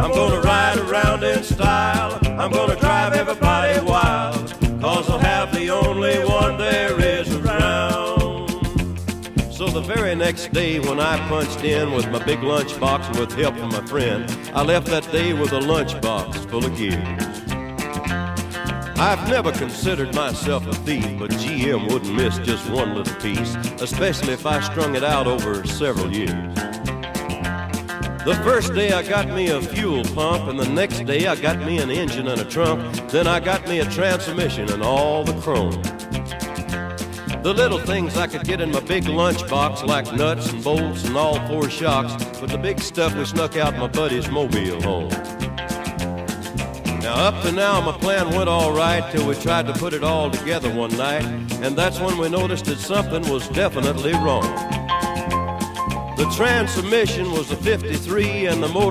I'm gonna ride around in style. I'm gonna drive everybody wild, 'cause I'll have the only one there is around. So the very next day when I punched in with my big lunchbox and with help from my friend, I left that day with a lunchbox full of gears. I've never considered myself a thief, but GM wouldn't miss just one little piece, especially if I strung it out over several years. The first day I got me a fuel pump, and the next day I got me an engine and a trunk. Then I got me a transmission and all the chrome. The little things I could get in my big lunchbox, like nuts and bolts and all four shocks, but the big stuff we snuck out my buddy's mobile home. Now up to now my plan went all right till we tried to put it all together one night, and that's when we noticed that something was definitely wrong. The transmission was a 53 and the motor